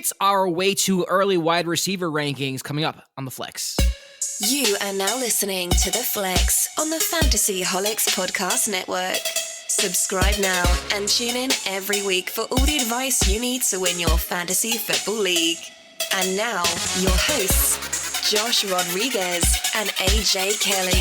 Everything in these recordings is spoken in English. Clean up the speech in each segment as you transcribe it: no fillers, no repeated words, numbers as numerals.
It's our way too early wide receiver rankings coming up on The Flex. You are now listening to The Flex on the Fantasyholics Podcast Network. Subscribe now and tune in every week for all the advice you need to win your fantasy football league. And now, your hosts, Josh Rodriguez and AJ Kelly.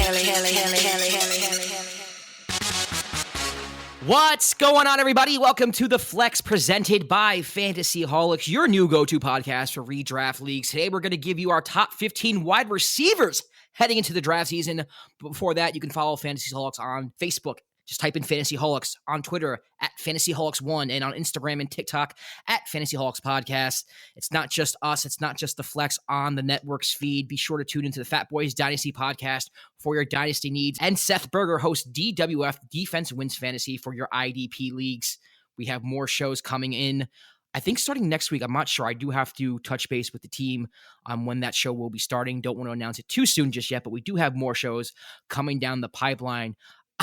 What's going on, everybody? Welcome to The Flex presented by Fantasyholics, your new go-to podcast for redraft leagues. Today, we're going to give you our top 15 wide receivers heading into the draft season. But before that, you can follow Fantasyholics on Facebook. Just type in Fantasyholics, on Twitter at Fantasyholics1, and on Instagram and TikTok at Fantasyholics Podcast. It's not just us. It's not just The Flex on the network's feed. Be sure to tune into the Fat Boys Dynasty Podcast for your dynasty needs. And Seth Berger hosts DWF, Defense Wins Fantasy, for your IDP leagues. We have more shows coming in. I think starting next week. I'm not sure. I do have to touch base with the team on when that show will be starting. Don't want to announce it too soon just yet, but we do have more shows coming down the pipeline.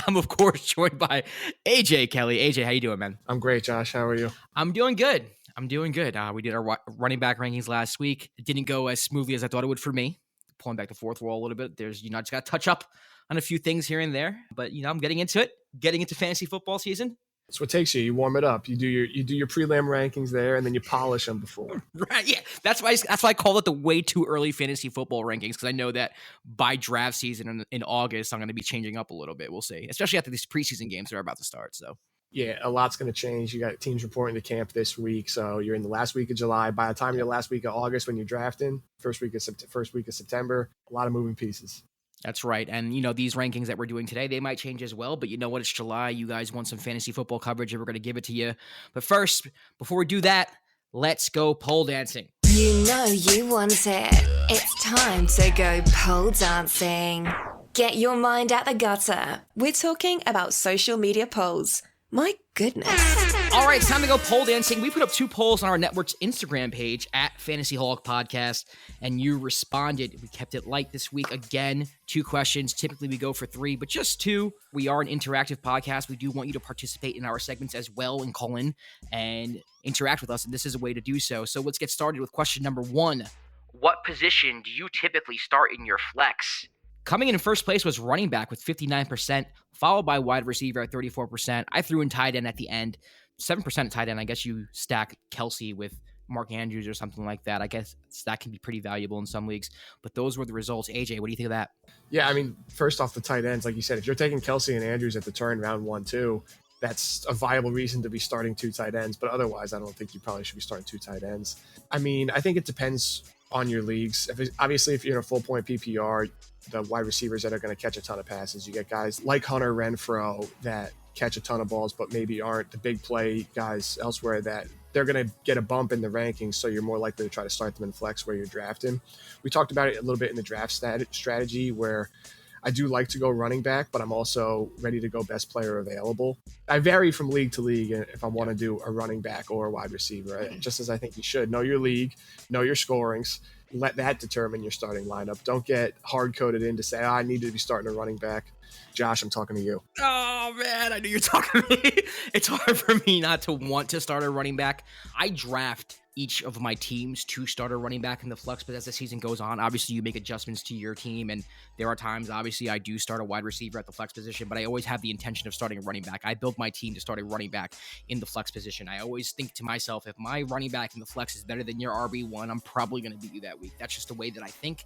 I'm, of course, joined by AJ Kelly. AJ, how you doing, man? I'm great, Josh. How are you? I'm doing good. We did our running back rankings last week. It didn't go as smoothly as I thought it would for me. Pulling back the fourth wall a little bit. There's, just got to touch up on a few things here and there. But, I'm getting into it, getting into fantasy football season. That's what takes you. You warm it up. You do your prelim rankings there, and then you polish them before. Right? Yeah. That's why I call it the way too early fantasy football rankings, because I know that by draft season in August, I'm going to be changing up a little bit. We'll see, especially after these preseason games that are about to start. So. Yeah, a lot's going to change. You got teams reporting to camp this week, so you're in the last week of July. By the time you're last week of August when you're drafting, first week of September, a lot of moving pieces. That's right. And, these rankings that we're doing today, they might change as well. But you know what? It's July. You guys want some fantasy football coverage, and we're going to give it to you. But first, before we do that, let's go pole dancing. You know you want it. It's time to go pole dancing. Get your mind out the gutter. We're talking about social media polls. My goodness. All right, it's time to go pole dancing. We put up 2 polls on our network's Instagram page at Fantasyholic Podcast, and you responded. We kept it light this week. Again, 2 questions. Typically, we go for 3, but just 2. We are an interactive podcast. We do want you to participate in our segments as well and call in and interact with us, and this is a way to do so. So let's get started with question number 1. What position do you typically start in your flex? Coming in first place was running back with 59%, followed by wide receiver at 34%. I threw in tight end at the end, 7% at tight end. I guess you stack Kelsey with Mark Andrews or something like that. I guess that can be pretty valuable in some leagues. But those were the results. AJ, what do you think of that? Yeah, first off, the tight ends, like you said, if you're taking Kelsey and Andrews at the turn round 1, 2, that's a viable reason to be starting 2 tight ends. But otherwise, I don't think you probably should be starting 2 tight ends. I think it depends on your leagues. Obviously, if you're in a full point PPR, the wide receivers that are going to catch a ton of passes, you get guys like Hunter Renfrow that catch a ton of balls, but maybe aren't the big play guys elsewhere that they're going to get a bump in the rankings. So you're more likely to try to start them in flex where you're drafting. We talked about it a little bit in the draft strategy where I do like to go running back, but I'm also ready to go best player available. I vary from league to league if I want to do a running back or a wide receiver, just as I think you should. Know your league, know your scorings, let that determine your starting lineup. Don't get hard-coded in to say, I need to be starting a running back. Josh, I'm talking to you. Oh, man, I knew you were talking to me. It's hard for me not to want to start a running back. I draft each of my teams to start a running back in the flex, but as the season goes on, obviously you make adjustments to your team, and there are times, obviously, I do start a wide receiver at the flex position, but I always have the intention of starting a running back. I build my team to start a running back in the flex position. I always think to myself, if my running back in the flex is better than your RB1, I'm probably going to beat you that week. That's just the way that I think.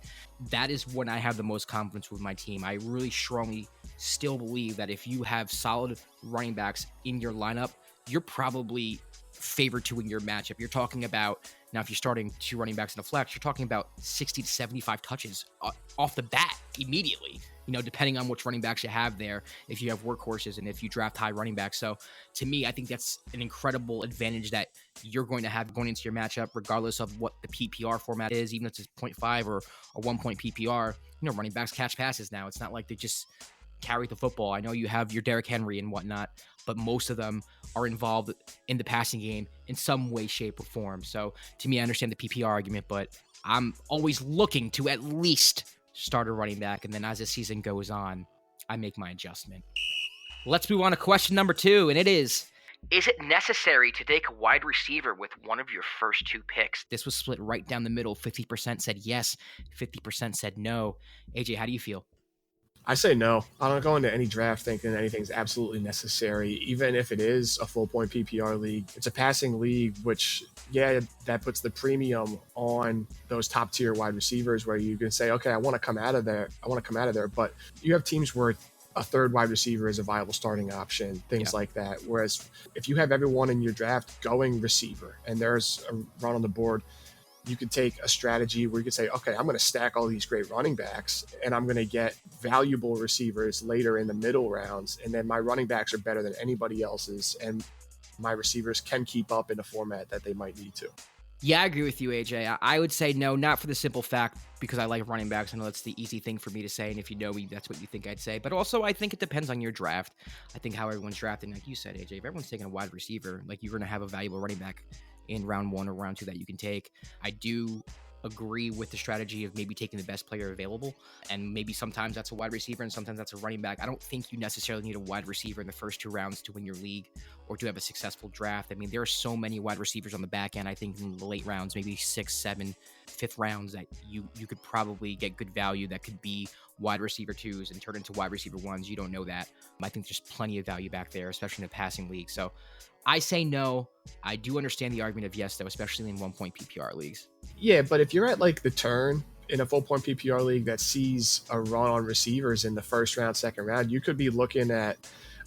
That is when I have the most confidence with my team. I really strongly still believe that if you have solid running backs in your lineup, you're probably favored to win your matchup. You're talking about, now if you're starting 2 running backs in the flex, you're talking about 60 to 75 touches off the bat immediately, depending on which running backs you have there, if you have workhorses and if you draft high running backs. So to me, I think that's an incredible advantage that you're going to have going into your matchup, regardless of what the PPR format is, even if it's 0.5 or a 1 point PPR. Running backs catch passes now. It's not like they just carry the football. I know you have your Derrick Henry and whatnot, but most of them are involved in the passing game in some way, shape, or form. So to me, I understand the PPR argument, but I'm always looking to at least start a running back. And then as the season goes on, I make my adjustment. Let's move on to question number 2. And it is, Is it necessary to take a wide receiver with one of your first 2 picks? This was split right down the middle. 50% said yes, 50% said no. AJ, how do you feel? I say no. I don't go into any draft thinking anything's absolutely necessary, even if it is a full point PPR league. It's a passing league, which, yeah, that puts the premium on those top tier wide receivers where you can say, okay, I want to come out of there. But you have teams where a third wide receiver is a viable starting option, things like that. Whereas if you have everyone in your draft going receiver and there's a run on the board, you could take a strategy where you could say, okay, I'm going to stack all these great running backs and I'm going to get valuable receivers later in the middle rounds. And then my running backs are better than anybody else's. And my receivers can keep up in a format that they might need to. Yeah, I agree with you, AJ. I would say no, not for the simple fact because I like running backs. I know that's the easy thing for me to say. And if you know me, that's what you think I'd say. But also, I think it depends on your draft. I think how everyone's drafting, like you said, AJ, if everyone's taking a wide receiver, like you're going to have a valuable running back in round 1 or round 2 that you can take. I do agree with the strategy of maybe taking the best player available, and maybe sometimes that's a wide receiver and sometimes that's a running back. I don't think you necessarily need a wide receiver in the first 2 rounds to win your league or to have a successful draft. I mean, there are so many wide receivers on the back end. I think in the late rounds, maybe 6, 7, 5th rounds, that you could probably get good value that could be wide receiver 2s and turn into wide receiver 1s. You don't know that. I think there's plenty of value back there, especially in a passing league. So I say no. I do understand the argument of yes, though, especially in 1 point PPR leagues. Yeah, but if you're at like the turn in a full point PPR league that sees a run on receivers in the first round, second round, you could be looking at,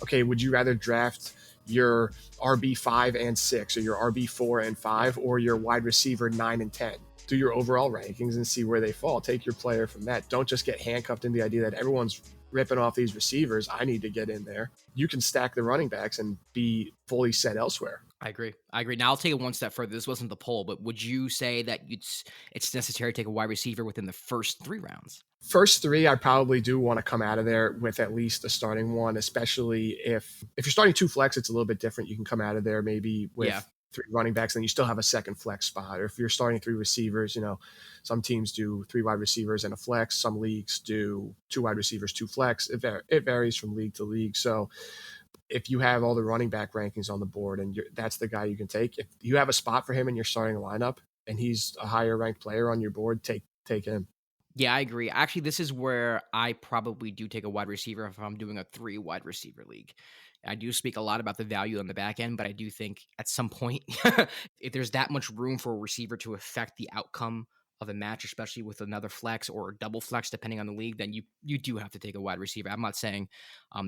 okay, would you rather draft your RB5 and 6 or your RB4 and 5 or your wide receiver 9 and 10? Do your overall rankings and see where they fall. Take your player from that. Don't just get handcuffed in the idea that everyone's ripping off these receivers. I need to get in there. You can stack the running backs and be fully set elsewhere. I agree. Now I'll take it one step further. This wasn't the poll, but would you say that it's necessary to take a wide receiver within the first 3 rounds? First 3, I probably do want to come out of there with at least a starting one, especially if you're starting 2 flex, it's a little bit different. You can come out of there maybe with 3 running backs, and you still have a second flex spot. Or if you're starting 3 receivers, some teams do 3 wide receivers and a flex. Some leagues do 2 wide receivers, 2 flex. It varies from league to league. So if you have all the running back rankings on the board and that's the guy you can take, if you have a spot for him in your starting lineup and he's a higher ranked player on your board, take him. Yeah, I agree. Actually, this is where I probably do take a wide receiver if I'm doing a 3 wide receiver league. I do speak a lot about the value on the back end, but I do think at some point, if there's that much room for a receiver to affect the outcome of a match, especially with another flex or a double flex, depending on the league, then you do have to take a wide receiver. I'm not saying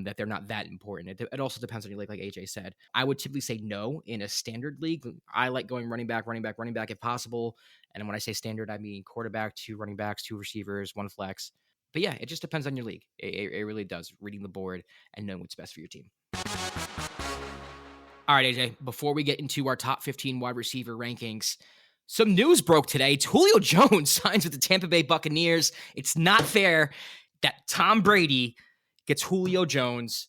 that they're not that important. It also depends on your league, like AJ said. I would typically say no in a standard league. I like going running back if possible. And when I say standard, I mean quarterback, 2 running backs, 2 receivers, 1 flex. But yeah, it just depends on your league. It really does. Reading the board and knowing what's best for your team. All right, AJ, before we get into our top 15 wide receiver rankings, some news broke today. Julio Jones signs with the Tampa Bay Buccaneers. It's not fair that Tom Brady gets Julio Jones,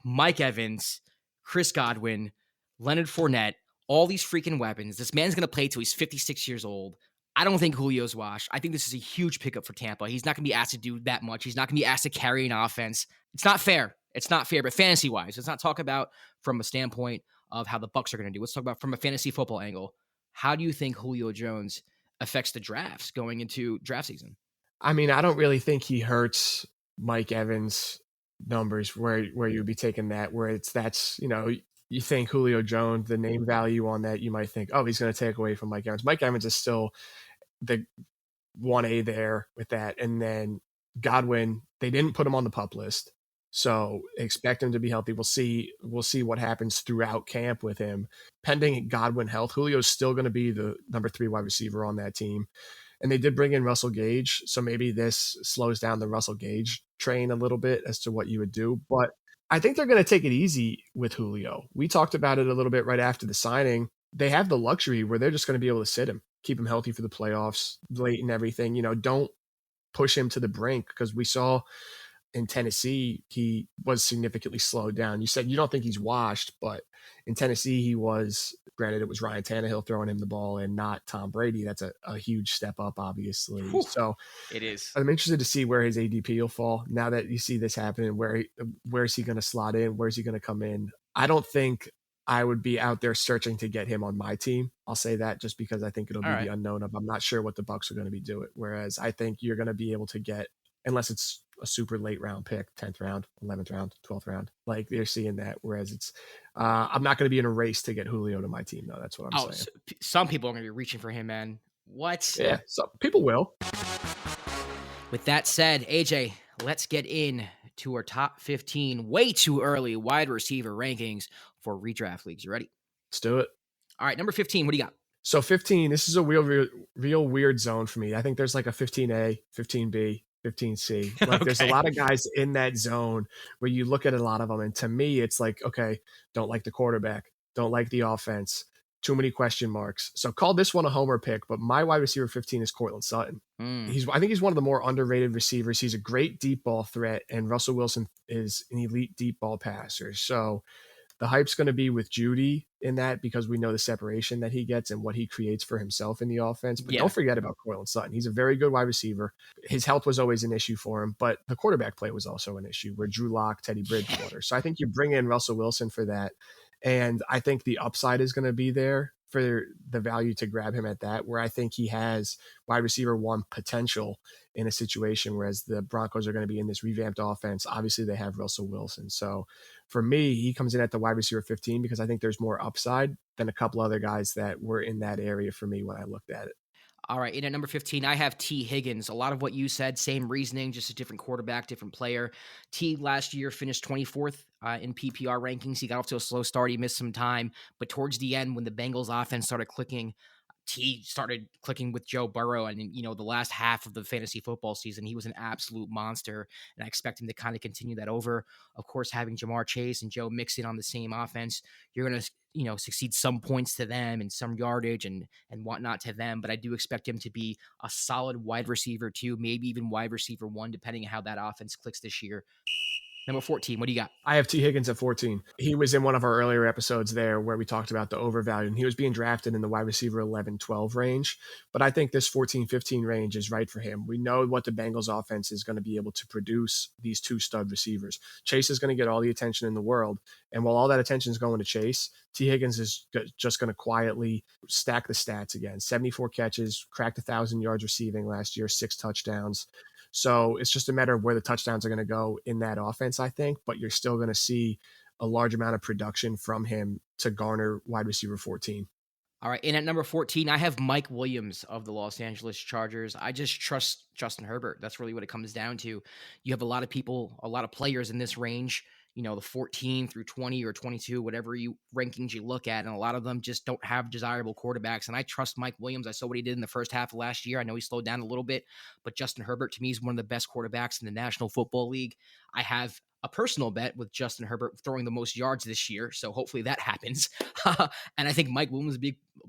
Mike Evans, Chris Godwin, Leonard Fournette, all these freaking weapons. This man's going to play till he's 56 years old. I don't think Julio's washed. I think this is a huge pickup for Tampa. He's not going to be asked to do that much. He's not going to be asked to carry an offense. It's not fair. But fantasy-wise, let's not talk about from a standpoint of how the Bucs are going to do. Let's talk about from a fantasy football angle. How do you think Julio Jones affects the drafts going into draft season? I mean, I don't really think he hurts Mike Evans' numbers where you'd be taking that, where you think Julio Jones, the name value on that, you might think, oh, he's going to take away from Mike Evans. Mike Evans is still the 1A there with that. And then Godwin, they didn't put him on the PUP list. So expect him to be healthy. We'll see what happens throughout camp with him. Pending Godwin health, Julio's still going to be the number 3 wide receiver on that team. And they did bring in Russell Gage. So maybe this slows down the Russell Gage train a little bit as to what you would do. But I think they're going to take it easy with Julio. We talked about it a little bit right after the signing. They have the luxury where they're just going to be able to sit him, keep him healthy for the playoffs, late and everything. Don't push him to the brink, because we saw in Tennessee, he was significantly slowed down. You said you don't think he's washed, but in Tennessee, he was. Granted, it was Ryan Tannehill throwing him the ball and not Tom Brady. That's a huge step up, obviously. Whew, so it is. I'm interested to see where his ADP will fall now that you see this happening. Where's he going to slot in? Where's he going to come in? I don't think I would be out there searching to get him on my team. I'll say that just because I think it'll All be right. the unknown of I'm not sure what the Bucks are going to be doing. Whereas I think you're going to be able to get, unless it's a super late round pick, 10th round, 11th round, 12th round, like they're seeing that. Whereas it's, I'm not going to be in a race to get Julio to my team though. That's what I'm Oh, saying. some people are going to be reaching for him, man. What? Yeah, so people will. With that said, AJ, let's get in to our top 15 way too early wide receiver rankings for redraft leagues. You ready? Let's do it. All right, number 15, what do you got? So 15, this is a real weird zone for me. I think there's like a 15A, 15B, 15C. Like there's a Okay. lot of guys in that zone where you look at a lot of them. And to me, it's like, okay, don't like the quarterback, don't like the offense, too many question marks. So call this one a homer pick, but my wide receiver 15 is Cortland Sutton. I think he's one of the more underrated receivers. He's a great deep ball threat, and Russell Wilson is an elite deep ball passer. So the hype's going to be with Judy in that because we know the separation that he gets and what he creates for himself in the offense. But don't forget about Cortland Sutton. He's a very good wide receiver. His health was always an issue for him, but the quarterback play was also an issue where Drew Lock, Teddy Bridgewater. So I think you bring in Russell Wilson for that. And I think the upside is going to be there for the value to grab him at that, where I think he has wide receiver one potential in a situation, whereas the Broncos are going to be in this revamped offense. Obviously, they have Russell Wilson. So for me, he comes in at the wide receiver 15 because I think there's more upside than a couple other guys that were in that area for me when I looked at it. All right, in at number 15, I have T. Higgins. A lot of what you said, same reasoning, just a different quarterback, different player. T last year finished 24th in PPR rankings. He got off to a slow start. He missed some time, but towards the end, when the Bengals offense started clicking, T started clicking with Joe Burrow, and the last half of the fantasy football season, he was an absolute monster, and I expect him to kind of continue that over. Of course, having Jamar Chase and Joe Mixon on the same offense, you're going to succeed some points to them and some yardage and whatnot to them, but I do expect him to be a solid wide receiver 2, maybe even wide receiver 1, depending on how that offense clicks this year. Number 14, what do you got? I have T. Higgins at 14. He was in one of our earlier episodes there where we talked about the overvalue, and he was being drafted in the wide receiver 11, 12 range. But I think this 14, 15 range is right for him. We know what the Bengals offense is going to be able to produce these two stud receivers. Chase is going to get all the attention in the world. And while all that attention is going to Chase, T. Higgins is just going to quietly stack the stats again. 74 catches, cracked 1,000 yards receiving last year, 6 touchdowns. So it's just a matter of where the touchdowns are going to go in that offense, I think, but you're still going to see a large amount of production from him to garner wide receiver 14. All right, and at number 14, I have Mike Williams of the Los Angeles Chargers. I just trust Justin Herbert. That's really what it comes down to. You have a lot of people, a lot of players in this range, the 14 through 20 or 22, whatever rankings you look at, and a lot of them just don't have desirable quarterbacks. And I trust Mike Williams. I saw what he did in the first half of last year. I know he slowed down a little bit, but Justin Herbert to me is one of the best quarterbacks in the National Football League. I have a personal bet with Justin Herbert throwing the most yards this year, so hopefully that happens. And I think Mike Williams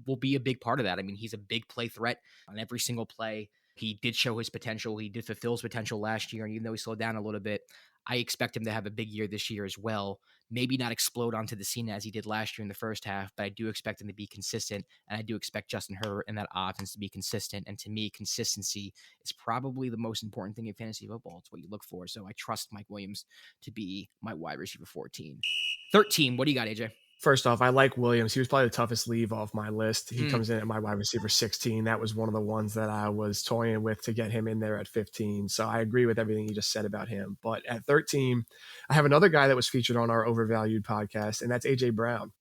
will be a big part of that. I mean, he's a big play threat on every single play. He did show his potential. He did fulfill his potential last year, and even though he slowed down a little bit, I expect him to have a big year this year as well. Maybe not explode onto the scene as he did last year in the first half, but I do expect him to be consistent, and I do expect Justin Herbert and that offense to be consistent. And to me, consistency is probably the most important thing in fantasy football. It's what you look for. So I trust Mike Williams to be my wide receiver 14. 13, what do you got, AJ? First off, I like Williams. He was probably the toughest leave off my list. He comes in at my wide receiver 16. That was one of the ones that I was toying with to get him in there at 15. So I agree with everything you just said about him. But at 13, I have another guy that was featured on our Overvalued podcast, and that's A.J. Brown.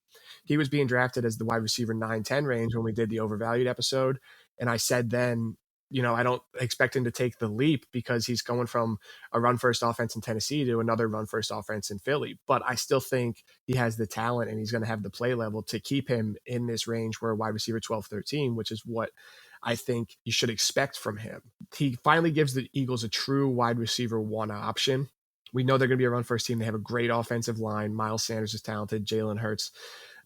He was being drafted as the wide receiver 9-10 range when we did the Overvalued episode. And I said then, I don't expect him to take the leap because he's going from a run-first offense in Tennessee to another run-first offense in Philly. But I still think he has the talent and he's going to have the play level to keep him in this range where wide receiver 12, 13, which is what I think you should expect from him. He finally gives the Eagles a true wide receiver 1 option. We know they're going to be a run-first team. They have a great offensive line. Miles Sanders is talented. Jalen Hurts,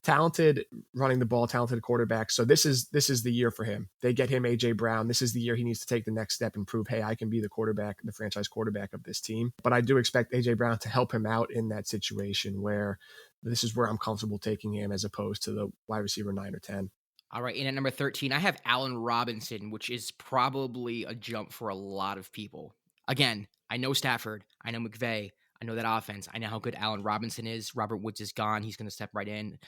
talented running the ball, talented quarterback. So this is the year for him. They get him A.J. Brown. This is the year he needs to take the next step and prove, hey, I can be the quarterback, the franchise quarterback of this team. But I do expect A.J. Brown to help him out in that situation where this is where I'm comfortable taking him as opposed to the wide receiver 9 or 10. All right, and at number 13, I have Allen Robinson, which is probably a jump for a lot of people. Again, I know Stafford, I know McVay, I know that offense, I know how good Allen Robinson is. Robert Woods is gone. He's going to step right in.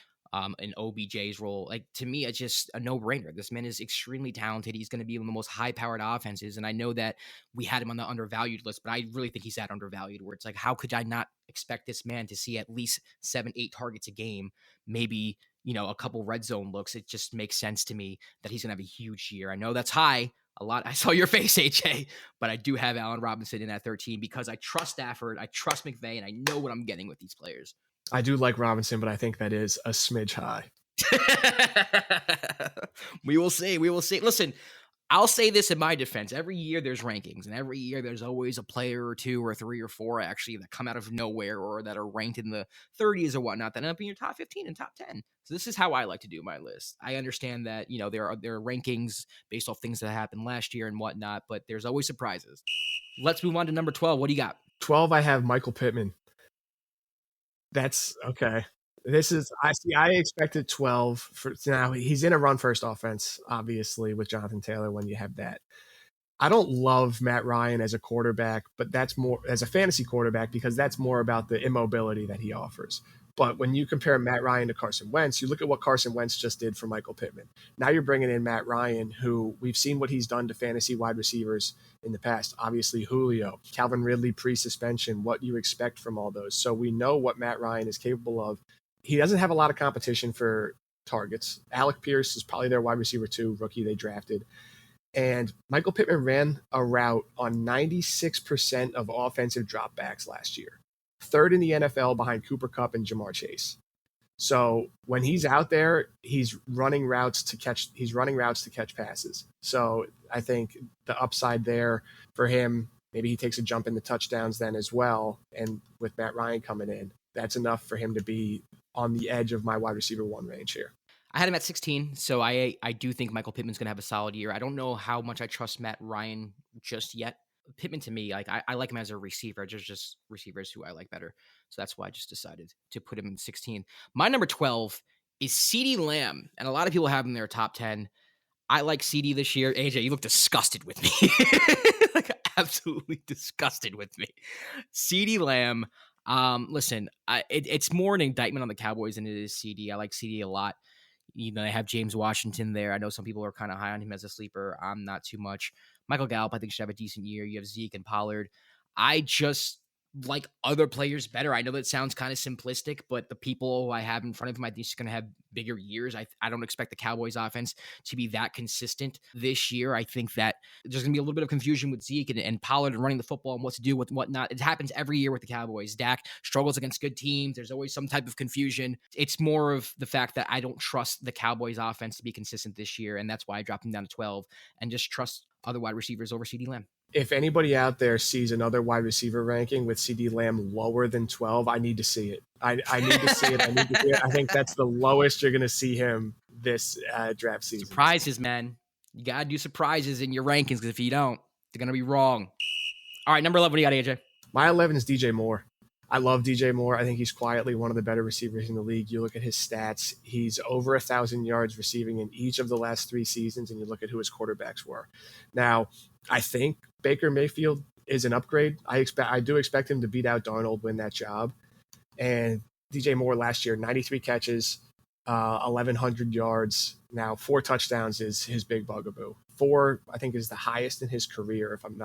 in OBJ's role. Like, to me, it's just a no-brainer. This man is extremely talented. He's going to be one of the most high-powered offenses. And I know that we had him on the undervalued list, but I really think he's that undervalued where it's like, how could I not expect this man to see at least 7-8 targets a game, maybe, a couple red zone looks? It just makes sense to me that he's going to have a huge year. I know that's high. A lot. I saw your face, AJ, but I do have Allen Robinson in at 13 because I trust Stafford, I trust McVay, and I know what I'm getting with these players. I do like Robinson, but I think that is a smidge high. We will see. We will see. Listen, I'll say this in my defense. Every year there's rankings, and every year there's always a player or two or three or four actually that come out of nowhere or that are ranked in the 30s or whatnot that end up in your top 15 and top 10. So this is how I like to do my list. I understand that, there are rankings based off things that happened last year and whatnot, but there's always surprises. Let's move on to number 12. What do you got? 12, I have Michael Pittman. That's okay. I expected 12 for now. He's in a run first offense, obviously, with Jonathan Taylor when you have that. I don't love Matt Ryan as a quarterback, but that's more as a fantasy quarterback because that's more about the immobility that he offers. But when you compare Matt Ryan to Carson Wentz, you look at what Carson Wentz just did for Michael Pittman. Now you're bringing in Matt Ryan, who we've seen what he's done to fantasy wide receivers in the past. Obviously, Julio, Calvin Ridley pre-suspension, what you expect from all those. So we know what Matt Ryan is capable of. He doesn't have a lot of competition for targets. Alec Pierce is probably their wide receiver 2, rookie they drafted. And Michael Pittman ran a route on 96% of offensive dropbacks last year. Third in the NFL behind Cooper Kupp and Jamar Chase. So when he's out there, he's running routes to catch passes. So I think the upside there for him, maybe he takes a jump in the touchdowns then as well. And with Matt Ryan coming in, that's enough for him to be on the edge of my wide receiver 1 range here. I had him at 16, so I do think Michael Pittman's going to have a solid year. I don't know how much I trust Matt Ryan just yet. Pittman, to me, I like him as a receiver. There's just receivers who I like better. So that's why I just decided to put him in 16. My number 12 is CeeDee Lamb, and a lot of people have him in their top 10. I like CeeDee this year. AJ, you look disgusted with me. Absolutely disgusted with me. CeeDee Lamb, listen, it's more an indictment on the Cowboys than it is CeeDee. I like CeeDee a lot. They have James Washington there. I know some people are kind of high on him as a sleeper. I'm not too much. Michael Gallup, I think, should have a decent year. You have Zeke and Pollard. I just like other players better. I know that sounds kind of simplistic, but the people who I have in front of him, I think he's going to have bigger years. I don't expect the Cowboys offense to be that consistent this year. I think that there's going to be a little bit of confusion with Zeke and Pollard and running the football and what to do with whatnot. It happens every year with the Cowboys. Dak struggles against good teams. There's always some type of confusion. It's more of the fact that I don't trust the Cowboys offense to be consistent this year, and that's why I dropped him down to 12 and just trust other wide receivers over CeeDee Lamb. If anybody out there sees another wide receiver ranking with CeeDee Lamb lower than 12, I need to see it. I need to see it. I think that's the lowest you're going to see him this draft season. Surprises, man. You got to do surprises in your rankings because if you don't, they're going to be wrong. All right, number 11, what do you got, AJ? My 11 is DJ Moore. I love DJ Moore. I think he's quietly one of the better receivers in the league. You look at his stats, he's over 1,000 yards receiving in each of the last 3 seasons, and you look at who his quarterbacks were. Now, I think Baker Mayfield is an upgrade. I do expect him to beat out Darnold, win that job. And DJ Moore last year, 93 catches, 1,100 yards. Now, 4 touchdowns is his big bugaboo. 4, I think, is the highest in his career, if I'm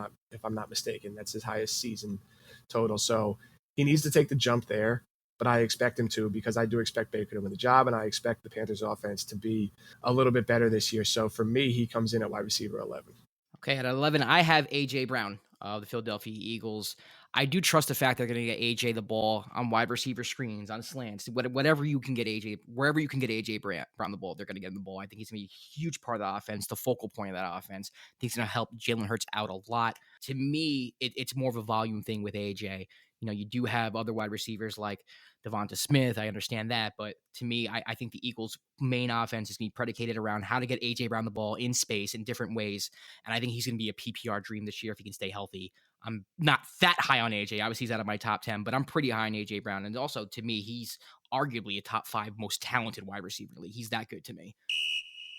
not mistaken. That's his highest season total. So he needs to take the jump there, but I expect him to because I do expect Baker to win the job, and I expect the Panthers offense to be a little bit better this year. So for me, he comes in at wide receiver 11. Okay, at 11, I have A.J. Brown of the Philadelphia Eagles. I do trust the fact they're going to get A.J. the ball on wide receiver screens, on slants, whatever you can get A.J., wherever you can get A.J. Brown the ball, they're going to get him the ball. I think he's going to be a huge part of the offense, the focal point of that offense. I think he's going to help Jalen Hurts out a lot. To me, it's more of a volume thing with A.J. You do have other wide receivers like Devonta Smith. I understand that. But to me, I think the Eagles' main offense is going to be predicated around how to get A.J. Brown the ball in space in different ways. And I think he's going to be a PPR dream this year if he can stay healthy. I'm not that high on A.J. Obviously, he's out of my top 10, but I'm pretty high on A.J. Brown. And also, to me, he's arguably a top 5 most talented wide receiver in the league. He's that good to me.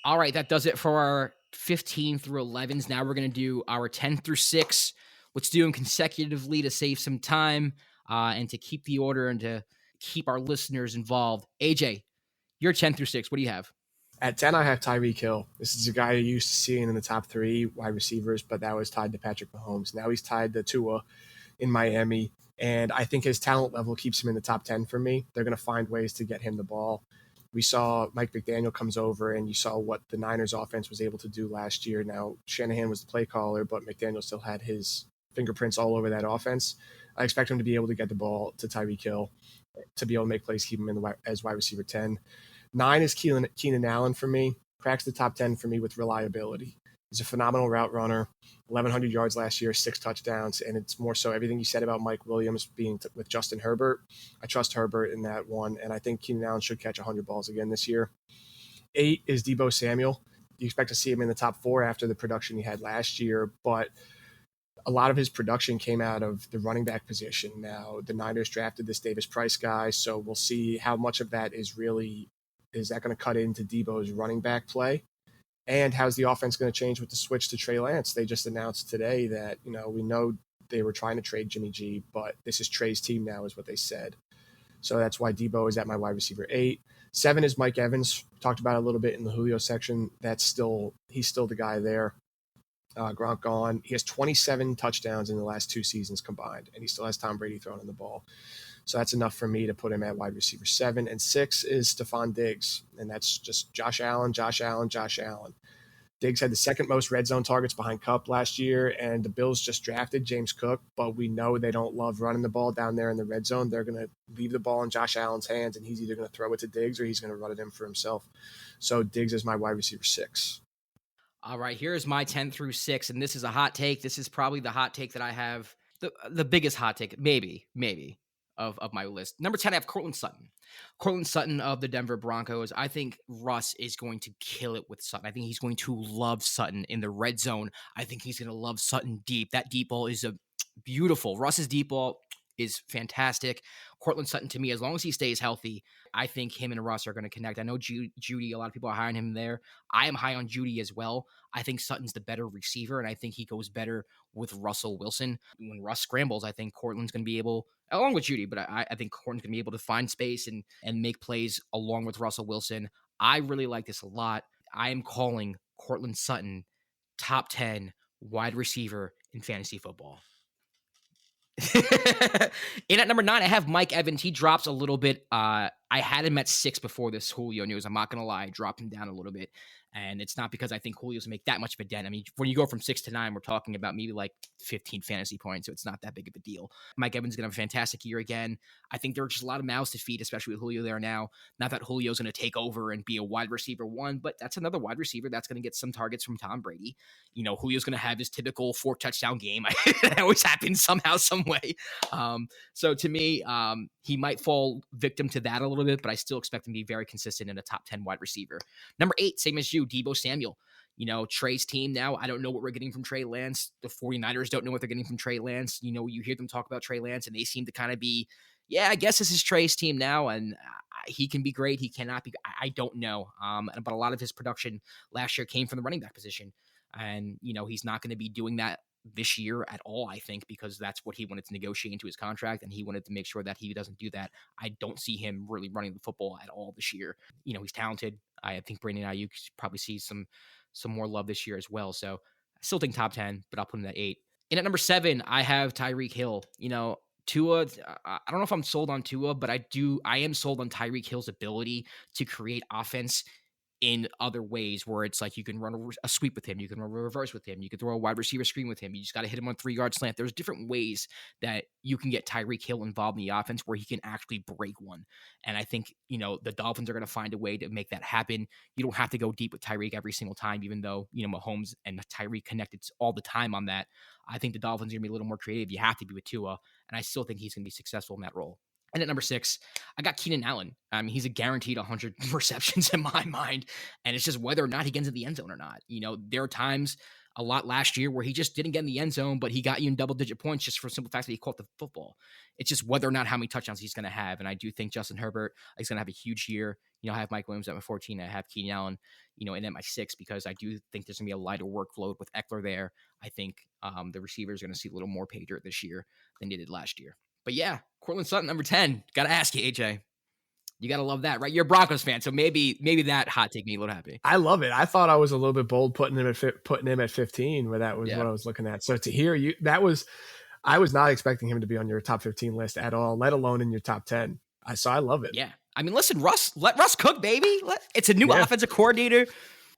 All right, that does it for our 15 through 11s. Now we're going to do our 10 through 6. Let's do them consecutively to save some time and to keep the order and to keep our listeners involved. AJ, Your 10 through 6, what do you have? At 10, I have Tyreek Hill. This is a guy you're used to seeing in the top 3 wide receivers, but that was tied to Patrick Mahomes. Now he's tied to Tua in Miami, and I think his talent level keeps him in the top 10 for me. They're going to find ways to get him the ball. We saw Mike McDaniel comes over, and you saw what the Niners offense was able to do last year. Now, Shanahan was the play caller, but McDaniel still had his fingerprints all over that offense. I expect him to be able to get the ball to Tyreek Hill, to be able to make plays, keep him in as wide receiver 10. 9 is Keenan Allen for me. Cracks the top 10 for me with reliability. He's a phenomenal route runner. 1,100 yards last year, 6 touchdowns, and it's more so everything you said about Mike Williams being with Justin Herbert. I trust Herbert in that one, and I think Keenan Allen should catch 100 balls again this year. 8 is Deebo Samuel. You expect to see him in the top 4 after the production he had last year, but a lot of his production came out of the running back position. Now, the Niners drafted this Davis Price guy, so we'll see how much of that is that going to cut into Deebo's running back play? And how's the offense going to change with the switch to Trey Lance? They just announced today that, we know they were trying to trade Jimmy G, but this is Trey's team now is what they said. So that's why Deebo is at my wide receiver 8. 7 is Mike Evans. Talked about it a little bit in the Julio section. He's still the guy there. Gronk gone. He has 27 touchdowns in the last 2 seasons combined, and he still has Tom Brady throwing in the ball. So that's enough for me to put him at wide receiver 7. And 6 is Stephon Diggs, and that's just Josh Allen. Diggs had the second most red zone targets behind Kupp last year, and the Bills just drafted James Cook, but we know they don't love running the ball down there in the red zone. They're going to leave the ball in Josh Allen's hands, and he's either going to throw it to Diggs or he's going to run it in for himself. So Diggs is my wide receiver 6. All right, here's my 10 through 6, and this is a hot take. This is probably the hot take that I have, the biggest hot take, maybe, of my list. Number 10, I have Courtland Sutton. Courtland Sutton of the Denver Broncos. I think Russ is going to kill it with Sutton. I think he's going to love Sutton in the red zone. I think he's going to love Sutton deep. That deep ball is beautiful. Russ's deep ball is fantastic. Courtland Sutton, to me, as long as he stays healthy, I think him and Russ are going to connect. I know Jeudy, a lot of people are high on him there. I am high on Jeudy as well. I think Sutton's the better receiver, and I think he goes better with Russell Wilson. When Russ scrambles, I think Courtland's going to be able, along with Jeudy, but I think Courtland's going to be able to find space and make plays along with Russell Wilson. I really like this a lot. I am calling Courtland Sutton top 10 wide receiver in fantasy football. And at number 9, I have Mike Evans. He drops a little bit. I had him at 6 before this Julio news. I'm not going to lie. I dropped him down a little bit. And it's not because I think Julio's going to make that much of a dent. I mean, when you go from 6 to 9, we're talking about maybe like 15 fantasy points. So it's not that big of a deal. Mike Evans is going to have a fantastic year again. I think there are just a lot of mouths to feed, especially with Julio there now. Not that Julio's going to take over and be a wide receiver 1, but that's another wide receiver that's going to get some targets from Tom Brady. Julio's going to have his typical 4 touchdown game. That always happens somehow, some way. So to me, he might fall victim to that a little bit, but I still expect him to be very consistent in a top 10 wide receiver. Number 8, same as you, Deebo Samuel. Trey's team now, I don't know what we're getting from Trey Lance. The 49ers don't know what they're getting from Trey Lance. You hear them talk about Trey Lance, and they seem to kind of be, I guess this is Trey's team now, and he can be great. He cannot be. I don't know. But a lot of his production last year came from the running back position. And, he's not going to be doing that this year at all, I think, because that's what he wanted to negotiate into his contract, and he wanted to make sure that he doesn't do that. I don't see him really running the football at all this year. He's talented. I think Brandon Ayuk probably sees some more love this year as well. So I still think top 10, but I'll put him at 8. And at number 7, I have Tyreek Hill. Tua, I don't know if I'm sold on Tua, but I am sold on Tyreek Hill's ability to create offense in other ways, where it's like you can run a sweep with him, you can run a reverse with him, you can throw a wide receiver screen with him, you just got to hit him on 3-yard slant. There's different ways that you can get Tyreek Hill involved in the offense where he can actually break one. And I think, the Dolphins are going to find a way to make that happen. You don't have to go deep with Tyreek every single time, even though, Mahomes and Tyreek connected all the time on that. I think the Dolphins are going to be a little more creative. You have to be with Tua, and I still think he's going to be successful in that role. And at number 6, I got Keenan Allen. I mean, he's a guaranteed 100 receptions in my mind. And it's just whether or not he gets in the end zone or not. There are times a lot last year where he just didn't get in the end zone, but he got you in double-digit points just for the simple fact that he caught the football. It's just whether or not how many touchdowns he's going to have. And I do think Justin Herbert is going to have a huge year. I have Mike Williams at my 14. I have Keenan Allen, and at my 6, because I do think there's going to be a lighter workload with Eckler there. I think the receivers are going to see a little more pay dirt this year than they did last year. But yeah, Courtland Sutton, number 10. Got to ask you, AJ. You gotta love that, right? You're a Broncos fan, so maybe that hot take made me a little happy. I love it. I thought I was a little bit bold putting him at 15, where that was Yeah. what I was looking at. So to hear you, I was not expecting him to be on your top 15 list at all, let alone in your top 10. So I love it. Yeah. I mean, listen, let Russ cook, baby. It's a new offensive coordinator.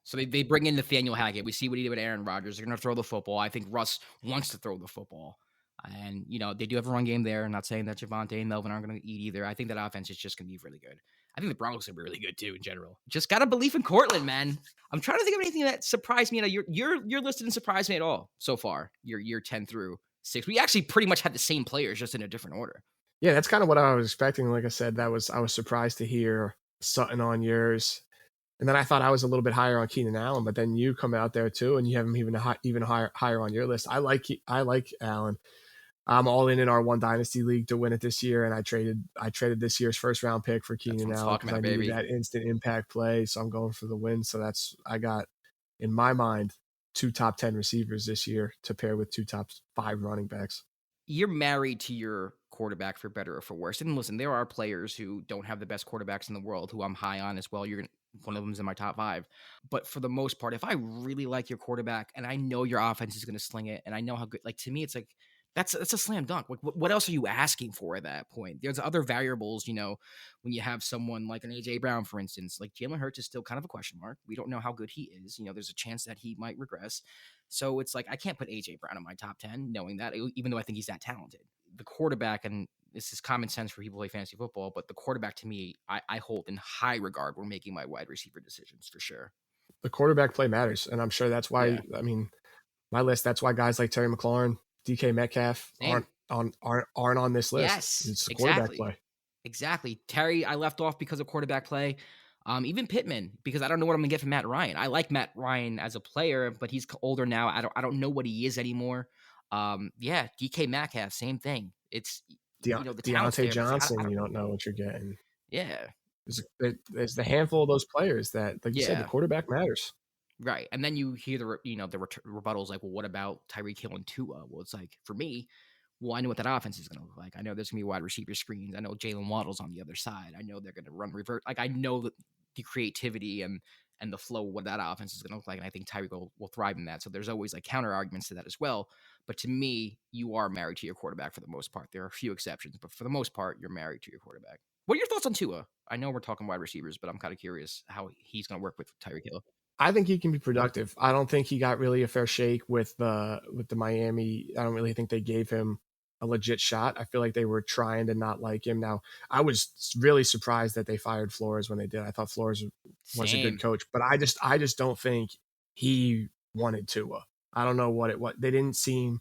So they bring in Nathaniel Hackett. We see what he did with Aaron Rodgers. They're going to throw the football. I think Russ wants to throw the football. And, they do have a run game there. I'm not saying that Javonte and Melvin aren't going to eat either. I think that offense is just going to be really good. I think the Broncos are going to be really good, too, in general. Just got to believe in Cortland, man. I'm trying to think of anything that surprised me. Your list didn't surprise me at all so far, your year 10 through 6. We actually pretty much had the same players, just in a different order. Yeah, that's kind of what I was expecting. Like I said, I was surprised to hear Sutton on yours. And then I thought I was a little bit higher on Keenan Allen, but then you come out there too, and you have him even higher on your list. I like Allen. I'm all in our one dynasty league to win it this year, and I traded this year's first round pick for Keenan Allen because I needed that instant impact play. So I'm going for the win. So I got, in my mind, 2 top 10 receivers this year to pair with 2 top 5 running backs. You're married to your quarterback for better or for worse. And listen, there are players who don't have the best quarterbacks in the world who I'm high on as well. One of them's in my top 5. But for the most part, if I really like your quarterback and I know your offense is going to sling it and I know how good, like, to me, it's like, that's a slam dunk. Like, what else are you asking for at that point? There's other variables, when you have someone like an A.J. Brown, for instance. Like, Jalen Hurts is still kind of a question mark. We don't know how good he is. There's a chance that he might regress. So it's like, I can't put A.J. Brown in my top 10 knowing that, even though I think he's that talented. The quarterback, and this is common sense for people who play fantasy football, but the quarterback, to me, I hold in high regard when making my wide receiver decisions, for sure. The quarterback play matters, and I'm sure that's why, I mean, my list, that's why guys like Terry McLaurin, DK Metcalf aren't on this list. Yes, it's the quarterback play. Exactly. Terry, I left off because of quarterback play. Even Pittman, because I don't know what I'm gonna get from Matt Ryan. I like Matt Ryan as a player, but he's older now. I don't know what he is anymore. DK Metcalf, same thing. It's the Deontay Johnson. You don't know what you're getting. Yeah, there's the handful of those players that, like you said, the quarterback matters. Right. And then you hear the rebuttals like, well, what about Tyreek Hill and Tua? Well, it's like, for me, I know what that offense is going to look like. I know there's going to be wide receiver screens. I know Jalen Waddle's on the other side. I know they're going to run revert. Like, I know the creativity and the flow of what that offense is going to look like. And I think Tyreek will thrive in that. So there's always like counter arguments to that as well. But to me, you are married to your quarterback for the most part. There are a few exceptions, but for the most part, you're married to your quarterback. What are your thoughts on Tua? I know we're talking wide receivers, but I'm kind of curious how he's going to work with Tyreek Hill. I think he can be productive. I don't think he got really a fair shake with the Miami. I don't really think they gave him a legit shot. I feel like they were trying to not like him. Now, I was really surprised that they fired Flores when they did. I thought Flores was a good coach, but I just don't think he wanted Tua. I don't know what they didn't seem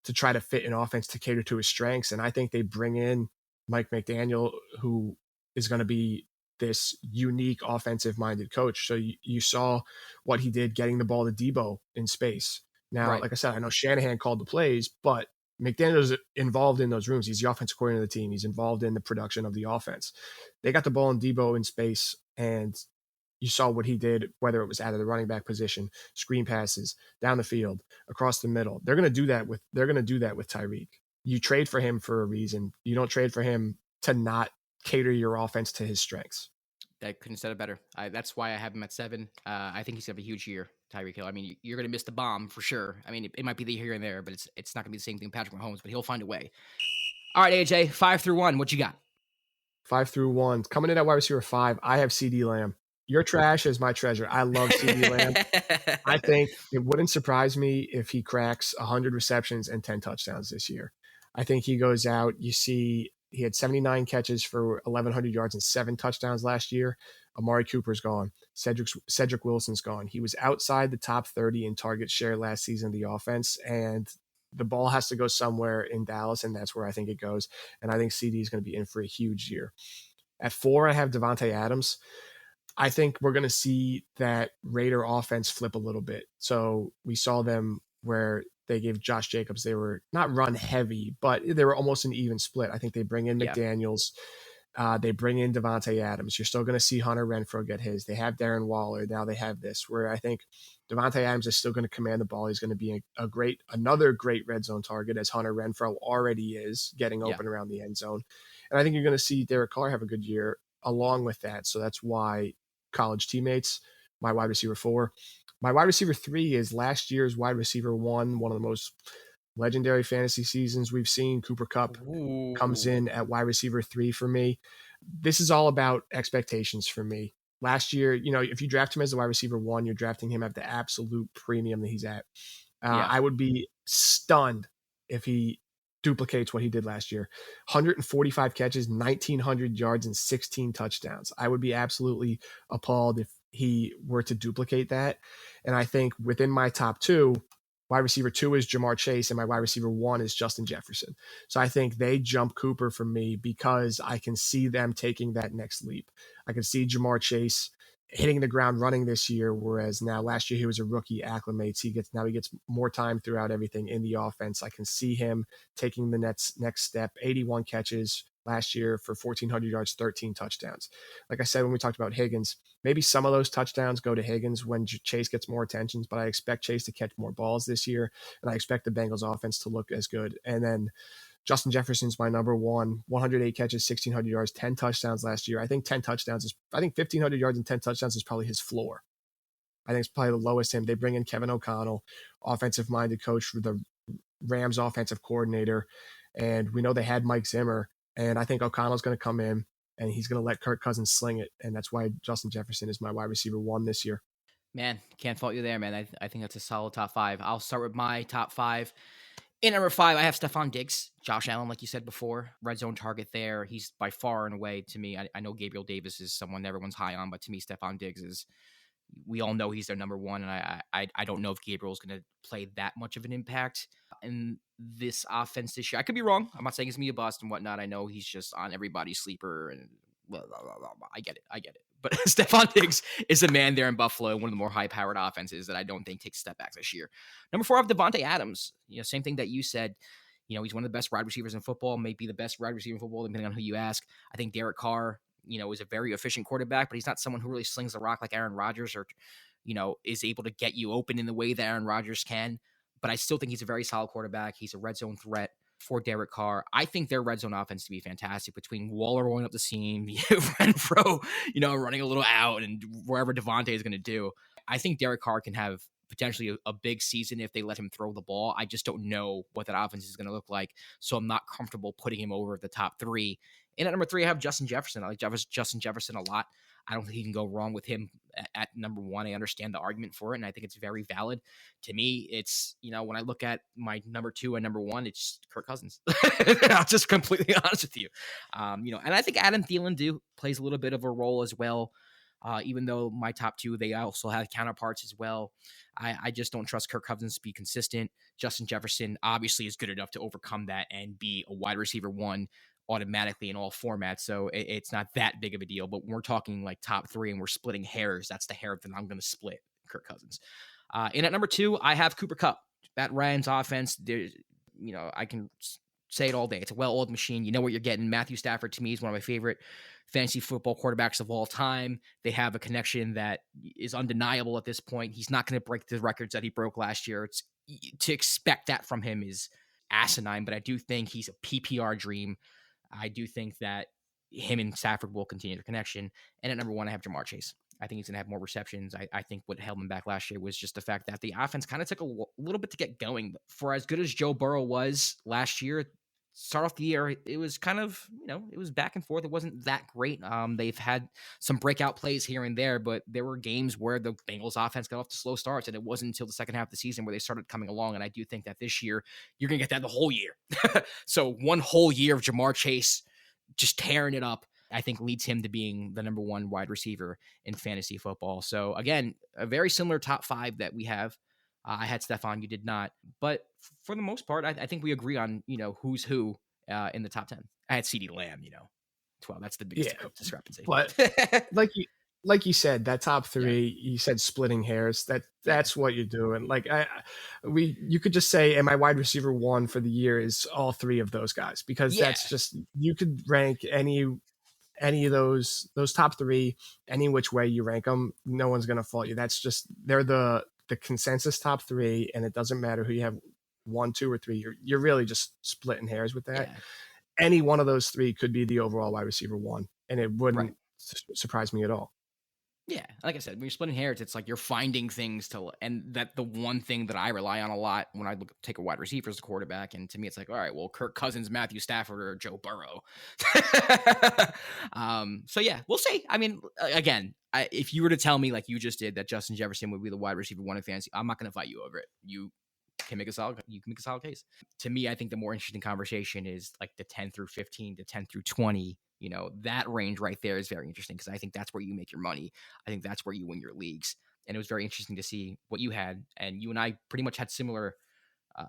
to try to fit an offense to cater to his strengths. And I think they bring in Mike McDaniel, who is going to be this unique offensive-minded coach. So you saw what he did getting the ball to Debo in space. Now, Like I said, I know Shanahan called the plays, but McDaniel's involved in those rooms. He's the offensive coordinator of the team. He's involved in the production of the offense. They got the ball in Debo in space, and you saw what he did, whether it was out of the running back position, screen passes, down the field, across the middle. They're going to do that with Tyreek. You trade for him for a reason. You don't trade for him to not cater your offense to his strengths. I couldn't have said it better. That's why I have him at 7. I think he's going to have a huge year, Tyreek Hill. I mean, you're going to miss the bomb for sure. I mean, it might be the here and there, but it's not going to be the same thing Patrick Mahomes, but he'll find a way. All right, AJ, 5 through 1. What you got? 5 through 1. Coming in at wide receiver 5, I have CeeDee Lamb. Your trash is my treasure. I love CeeDee Lamb. I think it wouldn't surprise me if he cracks 100 receptions and 10 touchdowns this year. I think he goes out. You see, he had 79 catches for 1,100 yards and 7 touchdowns last year. Amari Cooper's gone. Cedric Wilson's gone. He was outside the top 30 in target share last season of the offense, and the ball has to go somewhere in Dallas, and that's where I think it goes. And I think CD is going to be in for a huge year. At 4, I have Devontae Adams. I think we're going to see that Raider offense flip a little bit. So we saw them where they gave Josh Jacobs, they were not run heavy, but they were almost an even split. I think they bring in McDaniels. They bring in Devontae Adams. You're still going to see Hunter Renfrow get his. They have Darren Waller. Now they have this, where I think Devontae Adams is still going to command the ball. He's going to be another great red zone target, as Hunter Renfrow already is, getting open around the end zone. And I think you're going to see Derek Carr have a good year. along with that. So that's why college teammates, my wide receiver 4. My wide receiver 3 is last year's wide receiver 1, one of the most legendary fantasy seasons we've seen. Cooper Kupp comes Ooh. in at wide receiver 3 for me. This is all about expectations for me. Last year, if you draft him as the wide receiver 1, you're drafting him at the absolute premium that he's at. Yeah. I would be stunned if he duplicates what he did last year. 145 catches, 1,900 yards, and 16 touchdowns. I would be absolutely appalled if he were to duplicate that. And I think within my top 2, wide receiver 2 is Jamar Chase, and my wide receiver 1 is Justin Jefferson. So I think they jump Cooper for me because I can see them taking that next leap. I can see Jamar Chase hitting the ground running this year, whereas now last year he was a rookie, acclimates. He gets more time throughout everything in the offense. I can see him taking the next step. 81 catches last year for 1,400 yards, 13 touchdowns. Like I said, when we talked about Higgins, maybe some of those touchdowns go to Higgins when Chase gets more attention, but I expect Chase to catch more balls this year, and I expect the Bengals offense to look as good. And then Justin Jefferson's my number 1, 108 catches, 1,600 yards, 10 touchdowns last year. I think 1,500 yards and 10 touchdowns is probably his floor. I think it's probably the lowest him. They bring in Kevin O'Connell, offensive-minded coach for the Rams offensive coordinator, and we know they had Mike Zimmer, and I think O'Connell's going to come in, and he's going to let Kirk Cousins sling it, and that's why Justin Jefferson is my wide receiver 1 this year. Man, can't fault you there, man. I think that's a solid top 5. I'll start with my top 5. In number 5, I have Stephon Diggs. Josh Allen, like you said before, red zone target there. He's by far and away, to me, I know Gabriel Davis is someone everyone's high on, but to me, Stephon Diggs is, we all know he's their number 1, and I don't know if Gabriel's going to play that much of an impact in this offense this year. I could be wrong. I'm not saying it's me a bust and whatnot. I know he's just on everybody's sleeper, and blah, blah, blah, blah, blah. I get it. But Stephon Diggs is a man there in Buffalo, one of the more high-powered offenses that I don't think takes step backs this year. Number 4, I have Devontae Adams. Same thing that you said. He's one of the best wide receivers in football, maybe the best wide receiver in football, depending on who you ask. I think Derek Carr, is a very efficient quarterback, but he's not someone who really slings the rock like Aaron Rodgers or, is able to get you open in the way that Aaron Rodgers can. But I still think he's a very solid quarterback. He's a red zone threat for Derek Carr. I think their red zone offense to be fantastic between Waller rolling up the seam, Renfro, running a little out, and wherever Devontae is going to do. I think Derek Carr can have potentially a big season if they let him throw the ball. I just don't know what that offense is going to look like, so I'm not comfortable putting him over the top 3. And at number 3, I have Justin Jefferson. I like Justin Jefferson a lot. I don't think you can go wrong with him at number 1. I understand the argument for it, and I think it's very valid. To me, it's, when I look at my number 2 and number 1, it's Kirk Cousins. I'll just completely honest with you. And I think Adam Thielen plays a little bit of a role as well. Even though my top 2, they also have counterparts as well. I just don't trust Kirk Cousins to be consistent. Justin Jefferson obviously is good enough to overcome that and be a wide receiver 1 automatically in all formats. So it's not that big of a deal, but when we're talking like top 3 and we're splitting hairs, that's the hair that I'm going to split, Kirk Cousins. And at number 2, I have Cooper Kupp. That Rams offense, I can say it all day. It's a well-oiled machine. You know what you're getting. Matthew Stafford, to me, is one of my favorite fantasy football quarterbacks of all time. They have a connection that is undeniable at this point. He's not going to break the records that he broke last year. To expect that from him is asinine, but I do think he's a PPR dream. I do think that him and Stafford will continue their connection. And at number 1, I have Jamar Chase. I think he's going to have more receptions. I think what held him back last year was just the fact that the offense kind of took a little bit to get going. For as good as Joe Burrow was last year, start off the year, it was kind of, it was back and forth. It wasn't that great. They've had some breakout plays here and there, but there were games where the Bengals offense got off to slow starts, and it wasn't until the second half of the season where they started coming along. And I do think that this year, you're going to get that the whole year. So one whole year of Jamar Chase just tearing it up, I think leads him to being the number 1 wide receiver in fantasy football. So again, a very similar top 5 that we have. I had Stephon, you did not. But for the most part, I think we agree on, who's who in the top 10. I had CeeDee Lamb, 12. That's the biggest discrepancy. But like you said, that top 3, you said splitting hairs. That's what you're doing. Like you could just say, and my wide receiver 1 for the year is all 3 of those guys, because that's just, you could rank any of those top 3 any which way you rank them. No one's going to fault you. That's just, they're the consensus top 3, and it doesn't matter who you have 1, 2, or 3. You're really just splitting hairs with that. Any one of those 3 could be the overall wide receiver 1, and it wouldn't surprise me at all. Yeah, like I said, when you're splitting hairs, it's like you're finding things and that the one thing that I rely on a lot when I take a wide receiver as a quarterback, and to me, it's like, all right, well, Kirk Cousins, Matthew Stafford, or Joe Burrow. So yeah, we'll see. I mean, again, if you were to tell me like you just did that Justin Jefferson would be the wide receiver one in fantasy, I'm not going to fight you over it. You can make a solid case. To me, I think the more interesting conversation is like the 10 through 15 to 10 through 20. That range right there is very interesting because I think that's where you make your money. I think that's where you win your leagues. And it was very interesting to see what you had. And you and I pretty much had similar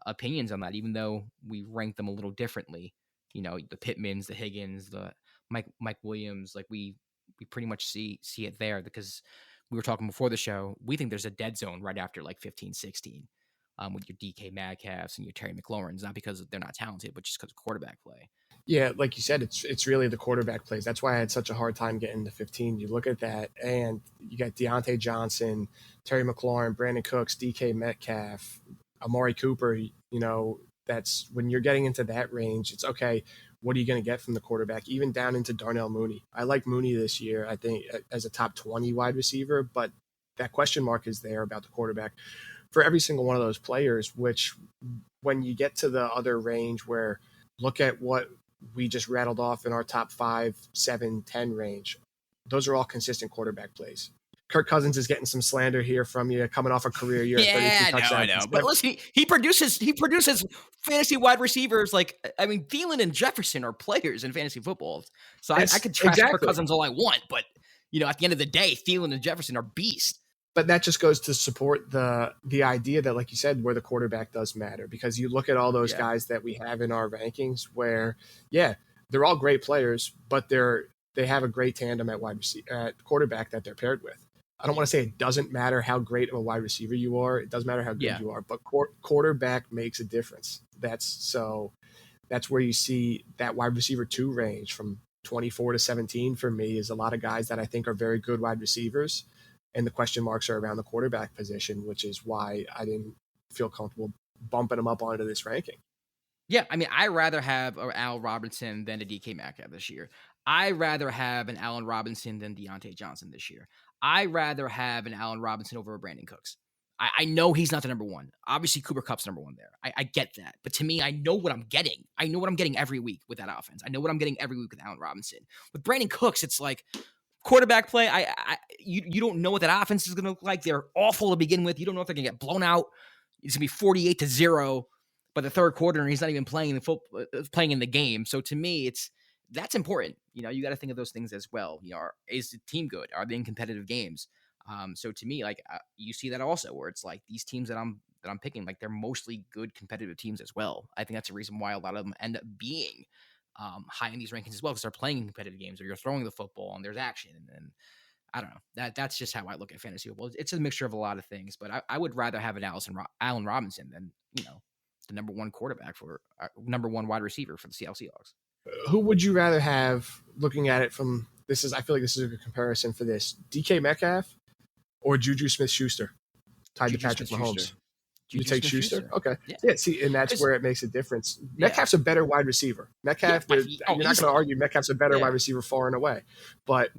opinions on that, even though we ranked them a little differently. The Pittmans, the Higgins, the Mike Williams, like we pretty much see it there because we were talking before the show. We think there's a dead zone right after like 15, 16 with your DK Metcalfs and your Terry McLaurins, not because they're not talented, but just because of quarterback play. Yeah, like you said, it's really the quarterback plays. That's why I had such a hard time getting to 15. You look at that, and you got Deontay Johnson, Terry McLaurin, Brandon Cooks, DK Metcalf, Amari Cooper. That's when you're getting into that range. It's okay. What are you going to get from the quarterback? Even down into Darnell Mooney. I like Mooney this year, I think, as a top 20 wide receiver, but that question mark is there about the quarterback for every single one of those players, which when you get to the other range where look at what we just rattled off in our top 5, 7, 10 range, those are all consistent quarterback plays. Kirk Cousins is getting some slander here from you, coming off a career year. Yeah, I know. But listen, he produces fantasy wide receivers. Like, I mean, Thielen and Jefferson are players in fantasy football. So I could trash Kirk Cousins all I want, but at the end of the day, Thielen and Jefferson are beasts. But that just goes to support the idea that, like you said, where the quarterback does matter, because you look at all those guys that we have in our rankings where, they're all great players, but they have a great tandem at at quarterback that they're paired with. I don't want to say it doesn't matter how great of a wide receiver you are. It doesn't matter how good you are, but quarterback makes a difference. That's where you see that wide receiver 2 range from 24 to 17 for me is a lot of guys that I think are very good wide receivers. And the question marks are around the quarterback position, which is why I didn't feel comfortable bumping them up onto this ranking. Yeah, I mean, I'd rather have Al Robinson than a DK Metcalf this year. I'd rather have an Allen Robinson than Deontay Johnson this year. I'd rather have an Allen Robinson over a Brandon Cooks. I know he's not the number one. Obviously, Cooper Kupp's number one there. I get that. But to me, I know what I'm getting. I know what I'm getting every week with that offense. I know what I'm getting every week with Allen Robinson. With Brandon Cooks, it's like quarterback play. You don't know what that offense is going to look like. They're awful to begin with. You don't know if they're going to get blown out. It's going to be 48-0 by the third quarter, and he's not even playing in the game. So to me, that's important. You got to think of those things as well. Is the team good? Are they in competitive games? So to me, like you see that also, where it's like these teams that I'm picking, like they're mostly good competitive teams as well. I think that's a reason why a lot of them end up being high in these rankings as well, because they're playing in competitive games, or you're throwing the football and there's action. And I don't know. That's just how I look at fantasy football. It's a mixture of a lot of things, but I would rather have an Allen Robinson than the number one quarterback for number one wide receiver for the Seattle Seahawks. Who would you rather have, looking at it from this is, I feel like this is a good comparison for this, DK Metcalf or Juju Smith-Schuster tied to Patrick Mahomes? You take Schuster? Okay. Yeah, see, and that's where it makes a difference. Metcalf's a better wide receiver. Metcalf, you're not going to argue Metcalf's a better wide receiver far and away. But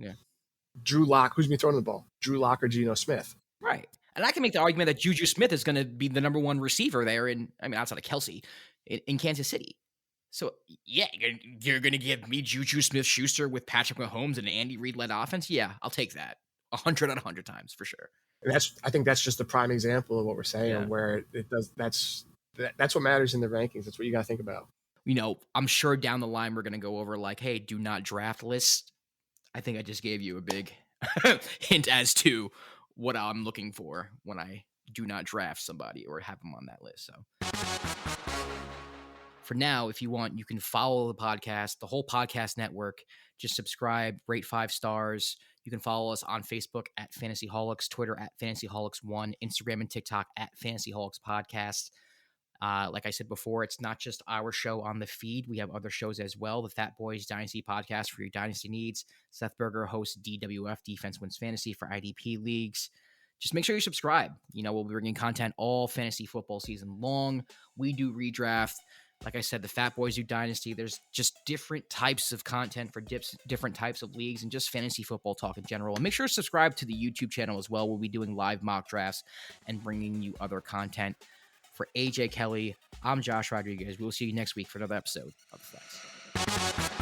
Drew Lock, who's been throwing the ball? Drew Lock or Geno Smith? Right. And I can make the argument that Juju Smith is going to be the number one receiver there outside of Kelsey, in Kansas City. So, you're going to give me Juju Smith-Schuster with Patrick Mahomes and an Andy Reid-led offense? Yeah, I'll take that 100 out of 100 times for sure. And I think that's just the prime example of what we're saying, where it does. That's what matters in the rankings. That's what you got to think about. I'm sure down the line we're going to go over like, hey, do not draft list. I think I just gave you a big hint as to what I'm looking for when I do not draft somebody or have them on that list. So for now, if you want, you can follow the podcast, the whole podcast network. Just subscribe, rate 5 stars. You can follow us on Facebook at Fantasyholics, Twitter at Fantasyholics1, Instagram and TikTok at Fantasyholics Podcast. Like I said before, it's not just our show on the feed. We have other shows as well. The Fat Boys Dynasty Podcast for your dynasty needs. Seth Berger hosts DWF, Defense Wins Fantasy, for IDP leagues. Just make sure you subscribe. We'll be bringing content all fantasy football season long. We do redraft. Like I said, the Fat Boys Do Dynasty. There's just different types of content for different types of leagues and just fantasy football talk in general. And make sure to subscribe to the YouTube channel as well. We'll be doing live mock drafts and bringing you other content. For AJ Kelly, I'm Josh Rodriguez. We will see you next week for another episode of The Flex.